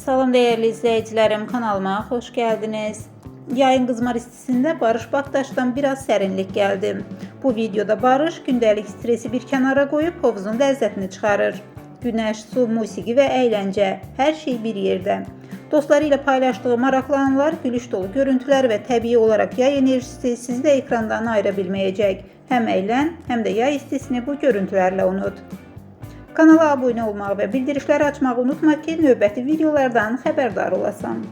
Salam değerli izleyicilerim, kanalıma hoş geldiniz. Yayın qızmar istisinde Barış Baktaş'tan biraz serinlik geldi. Bu videoda Barış gündelik stresi bir kenara koyup hovuzun lezzetini çıkarır. Güneş, su, musiki ve eğlence, her şey bir yerde. Dostlarıyla paylaştığı maraqlı anlar, gülüş dolu görüntüler ve təbii olarak yay enerjisi sizi de ekrandan ayırabilməyəcək. Hem eğlen hem de yay istisini bu görüntülerle unut. Kanala abone olmağı ve bildirişləri açmağı unutma ki növbəti videolardan xəbərdar olasan.